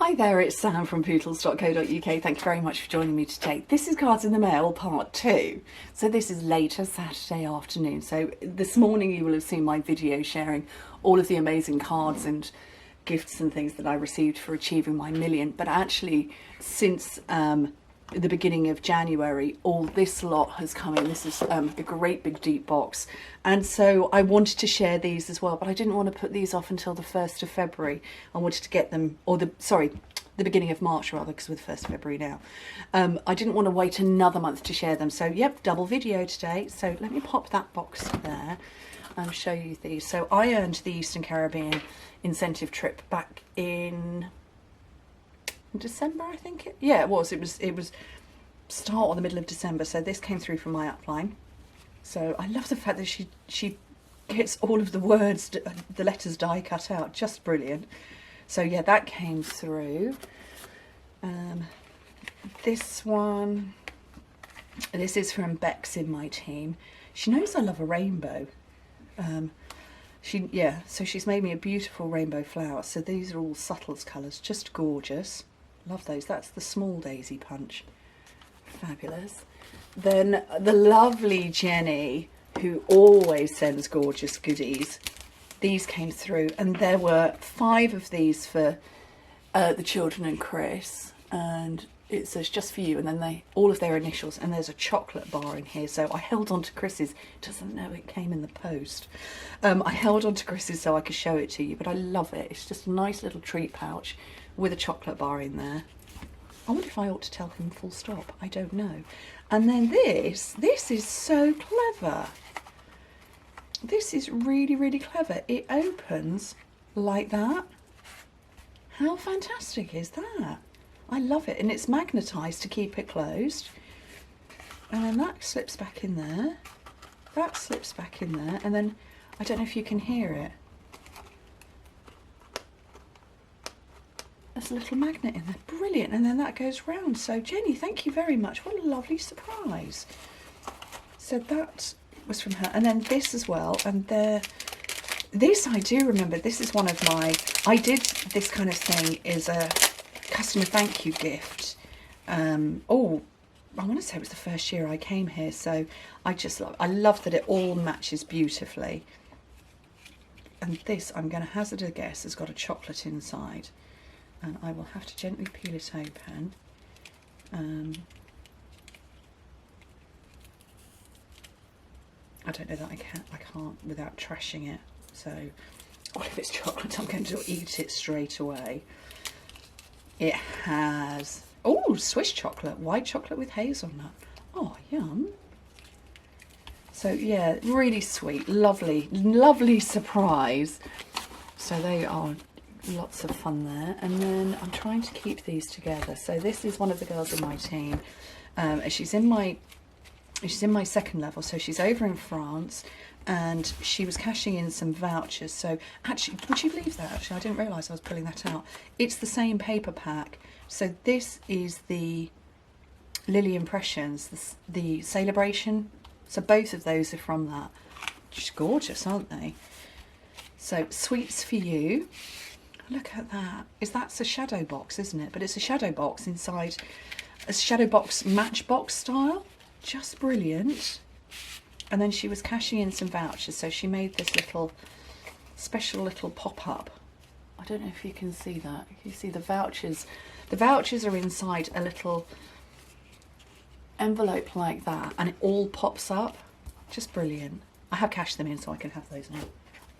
Hi there, it's Sam from Pootles.co.uk. Thank you very much for joining me today. This is Cards in the Mail part 2. So this is later Saturday afternoon. So this morning you will have seen my video sharing all of the amazing cards and gifts and things that I received for achieving my million. But actually, since the beginning of January, all this lot has come in. This is a great big deep box, and so I wanted to share these as well, but I didn't want to put these off until the 1st of February. I wanted to get them, or the beginning of March rather, because we're the 1st of February now. I didn't want to wait another month to share them, so yep, double video today. So let me pop that box there and show you these. So I earned the Eastern Caribbean incentive trip back in December, I think it was start or the middle of December. So this came through from my upline. So I love the fact that she gets all of the words, the letters die cut out, just brilliant. So yeah, that came through. This one, this is from Bex in my team. She knows I love a rainbow. So she's made me a beautiful rainbow flower. So these are all subtles colours, just gorgeous. Love those. That's the small daisy punch. Fabulous. Then the lovely Jenny, who always sends gorgeous goodies. These came through, and there were 5 of these for the children and Chris, and it says just for you, and then all of their initials, and there's a chocolate bar in here. So I held on to Chris's. Doesn't know it came in the post. I held on to Chris's so I could show it to you, but I love it. It's just a nice little treat pouch with a chocolate bar in there. I wonder if I ought to tell him full stop. I don't know. And then this is so clever. This is really, really clever. It opens like that. How fantastic is that? I love it. And it's magnetised to keep it closed. And then that slips back in there. That slips back in there. And then, I don't know if you can hear it. There's a little magnet in there. Brilliant. And then that goes round. So Jenny, thank you very much. What a lovely surprise. So that was from her. And then this as well. And this I do remember. This is one of my, I did this kind of thing as a customer thank you gift. I want to say it was the first year I came here. So I love that it all matches beautifully. And this, I'm going to hazard a guess, has got a chocolate inside. And I will have to gently peel it open. I don't know that I can't without trashing it. So, if it's chocolate, I'm going to eat it straight away. It has, Swiss chocolate, white chocolate with hazelnut. Oh, yum. So yeah, really sweet, lovely, lovely surprise. So they are lots of fun there. And then I'm trying to keep these together. So this is one of the girls in my team. She's in my second level, so she's over in France, and she was cashing in some vouchers. So actually, would you believe that? Actually, I didn't realise I was pulling that out. It's the same paper pack. So this is the Lily Impressions, the Celebration. So both of those are from that. Just gorgeous, aren't they? So sweets for you. Look at that. That's a shadow box, isn't it? But it's a shadow box inside a shadow box matchbox style. Just brilliant. And then she was cashing in some vouchers, so she made this little special little pop-up. I don't know if you can see that. You see the vouchers. The vouchers are inside a little envelope like that, and it all pops up. Just brilliant. I have cashed them in so I can have those now.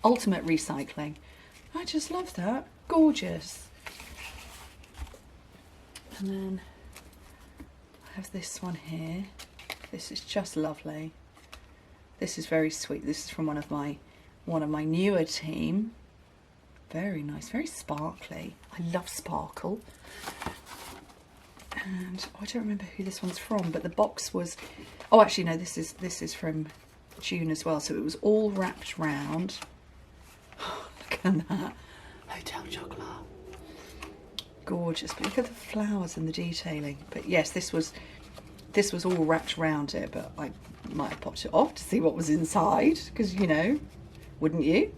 Ultimate recycling. I just love that. Gorgeous. And then I have this one here. This is just lovely. This is very sweet. This is from one of my newer team. Very nice, very sparkly. I love sparkle. And I don't remember who this one's from, but the box was, oh actually no, this is from June as well. So it was all wrapped round. Look at that. Hotel chocolate. Gorgeous. But look at the flowers and the detailing. But yes, this was all wrapped around it, but I might have popped it off to see what was inside, because you know, wouldn't you?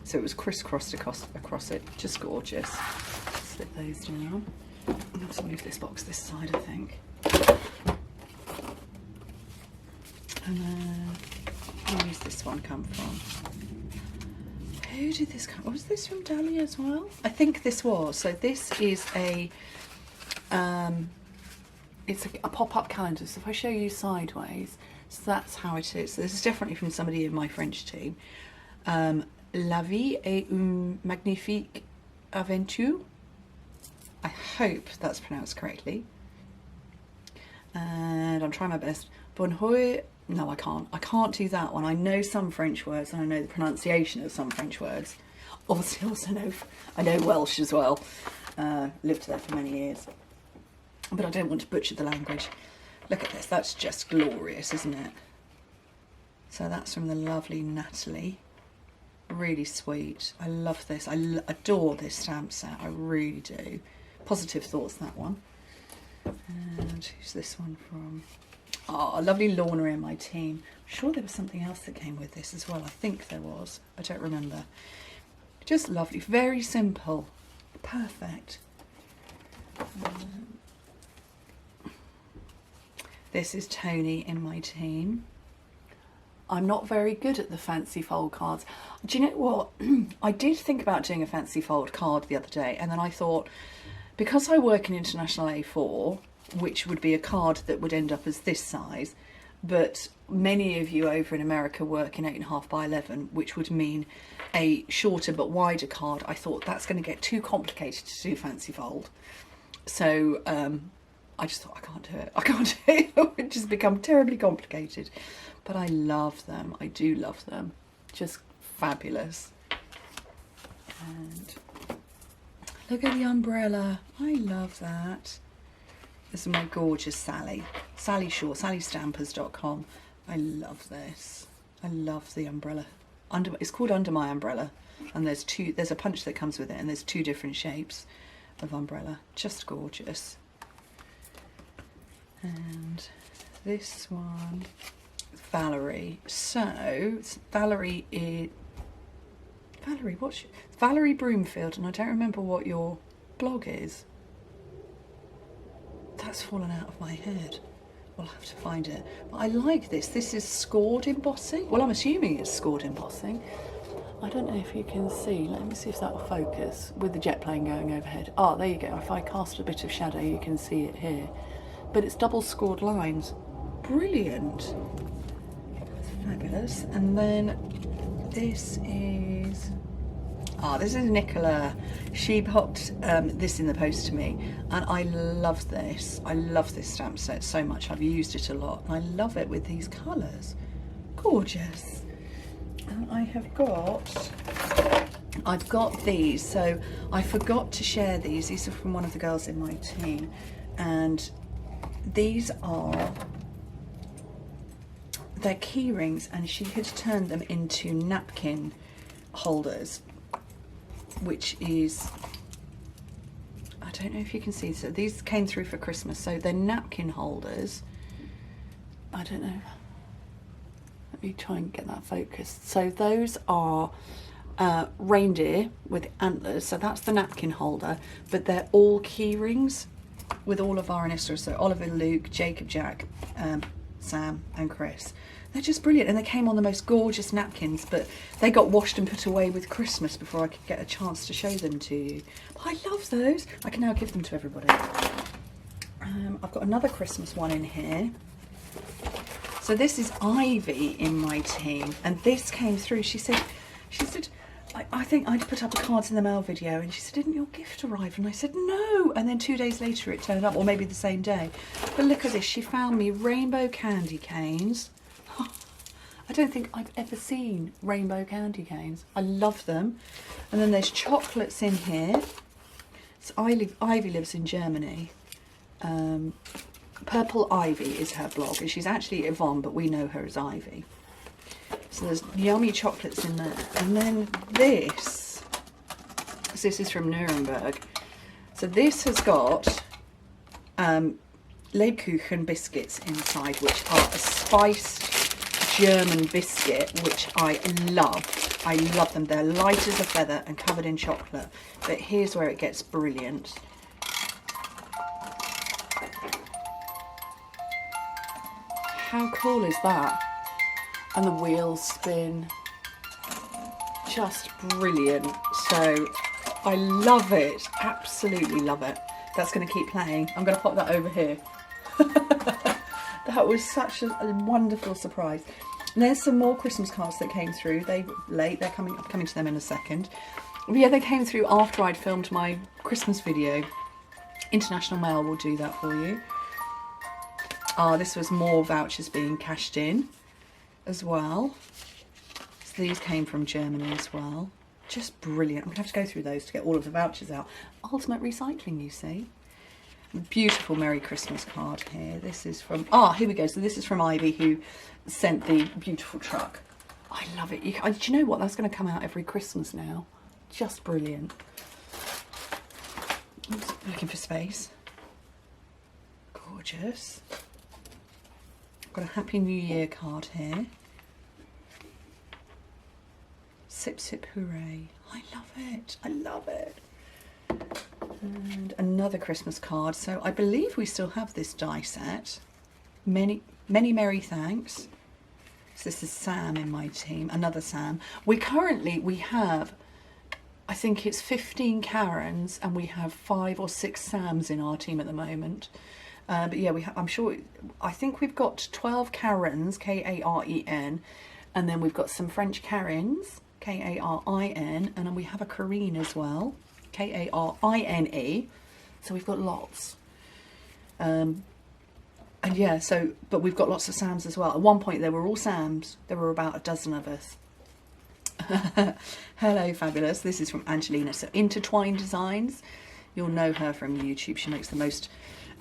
So it was crisscrossed across it. Just gorgeous. slip those down. I'll have to move this box this side, I think. And then, where does this one come from? Who did this come? Was this from Dahlia as well? I think this was. So this is a, it's a pop-up calendar. So if I show you sideways, so that's how it is. So this is definitely from somebody in my French team. La vie est une magnifique aventure. I hope that's pronounced correctly. And I'm trying my best. Bonjour. No, I can't. I can't do that one. I know some French words and I know the pronunciation of some French words. Obviously, also I know Welsh as well. Lived there for many years. But I don't want to butcher the language. Look at this. That's just glorious, isn't it? So that's from the lovely Natalie. Really sweet. I love this. I adore this stamp set. I really do. Positive thoughts, that one. And who's this one from? Oh, lovely Lorna in my team. I'm sure there was something else that came with this as well. I think there was. I don't remember. Just lovely. Very simple. Perfect. This is Tony in my team. I'm not very good at the fancy fold cards. Do you know what? I did think about doing a fancy fold card the other day, and then I thought, because I work in International A4, which would be a card that would end up as this size, but many of you over in America work in 8.5 by 11, which would mean a shorter but wider card. I thought that's going to get too complicated to do fancy fold. So I just thought, I can't do it. I can't do it. It would just become terribly complicated. But I love them. I do love them. Just fabulous. And look at the umbrella. I love that. This is my gorgeous Sally. Sally Shaw, sallystampers.com. I love this. I love the umbrella. It's called Under My Umbrella. And there's a punch that comes with it, and there's 2 different shapes of umbrella. Just gorgeous. And this one, Valerie. So Valerie is Valerie Broomfield, and I don't remember what your blog is. That's fallen out of my head. We'll have to find it. But I like this. This is scored embossing. Well, I'm assuming it's scored embossing. I don't know if you can see. Let me see if that will focus with the jet plane going overhead. Ah, there you go. If I cast a bit of shadow, you can see it here. But it's double scored lines. Brilliant. Fabulous. And then this is... this is Nicola. She popped this in the post to me, and I love this. I love this stamp set so much. I've used it a lot, and I love it with these colours. Gorgeous. And I've got these, so I forgot to share these. These are from one of the girls in my team, and these are their key rings, and she had turned them into napkin holders, which is, I don't know if you can see, so these came through for Christmas, so they're napkin holders. I don't know, let me try and get that focused. So those are reindeer with antlers, so that's the napkin holder, but they're all key rings with all of our initials, so Oliver, Luke, Jacob, Jack, Sam and Chris. They're just brilliant, and they came on the most gorgeous napkins, but they got washed and put away with Christmas before I could get a chance to show them to you. But I love those. I can now give them to everybody. I've got another Christmas one in here. So this is Ivy in my team, and this came through. She said, I think I'd put up a cards in the mail video, and she said, didn't your gift arrive? And I said, no. And then 2 days later it turned up, or maybe the same day. But look at this. She found me rainbow candy canes. I don't think I've ever seen rainbow candy canes. I love them. And then there's chocolates in here. So Ivy lives in Germany. Purple Ivy is her blog, and she's actually Yvonne, but we know her as Ivy. So there's yummy chocolates in there. And then this is from Nuremberg. So this has got Lebkuchen biscuits inside, which are a spiced German biscuit, which I love. I love them. They're light as a feather and covered in chocolate. But here's where it gets brilliant. How cool is that? And the wheels spin. Just brilliant. So I love it. Absolutely love it. That's going to keep playing. I'm going to pop that over here. That was such a wonderful surprise. And there's some more Christmas cards that came through. They were late. I'm coming to them in a second. But yeah, they came through after I'd filmed my Christmas video. International Mail will do that for you. This was more vouchers being cashed in as well. So these came from Germany as well. Just brilliant. I'm going to have to go through those to get all of the vouchers out. Ultimate recycling, you see. Beautiful Merry Christmas card here. This is from, here we go. So this is from Ivy, who sent the beautiful truck. I love it. Do you know what? That's going to come out every Christmas now. Just brilliant. Oops, looking for space. Gorgeous. I've got a Happy New Year card here. Sip, sip, hooray. I love it. I love it. And another Christmas card. So I believe we still have this die set. Many merry thanks. So this is Sam in my team. Another Sam. We have, I think it's 15 Karens, and we have 5 or 6 Sams in our team at the moment. But yeah, I think we've got 12 Karens, K-A-R-E-N, and then we've got some French Karens, K-A-R-I-N, and then we have a Karine as well, K-A-R-I-N-E. So we've got lots. And yeah, but we've got lots of Sams as well. At one point, they were all Sams. There were about a dozen of us. Hello, fabulous. This is from Angelina. So Intertwined Designs. You'll know her from YouTube. She makes the most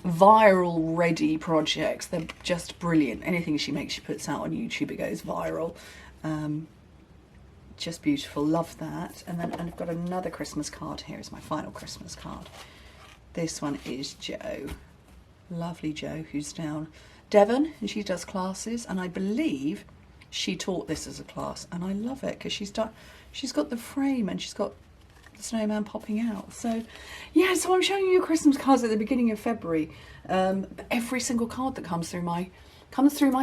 viral ready projects. They're just brilliant. Anything she makes, she puts out on YouTube, it goes viral. Just beautiful. Love that. And I've got another Christmas card here. It's my final Christmas card. This one is Jo. Lovely Jo, who's down Devon, and she does classes, and I believe she taught this as a class, and I love it because she's got the frame and she's got the snowman popping out. So yeah, so I'm showing you Christmas cards at the beginning of February. Every single card that comes through my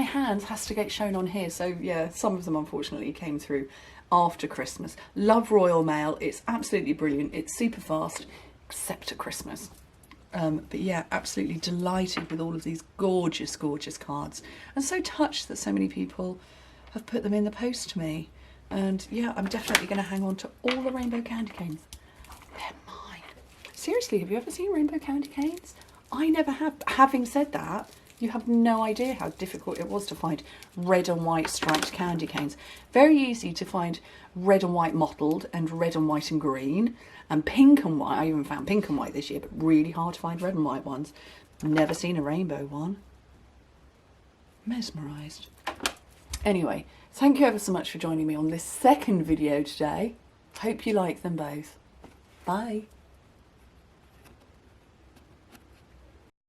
hands has to get shown on here. So yeah, some of them unfortunately came through after Christmas. Love Royal Mail. It's absolutely brilliant. It's super fast, except at Christmas. But yeah, absolutely delighted with all of these gorgeous, gorgeous cards, and so touched that so many people have put them in the post to me. And yeah, I'm definitely going to hang on to all the rainbow candy canes. They're mine. Seriously, have you ever seen rainbow candy canes? I never have. Having said that, you have no idea how difficult it was to find red and white striped candy canes. Very easy to find red and white mottled, and red and white and green, and pink and white. I even found pink and white this year, but really hard to find red and white ones. Never seen a rainbow one. Mesmerised. Anyway, thank you ever so much for joining me on this second video today. Hope you like them both. Bye.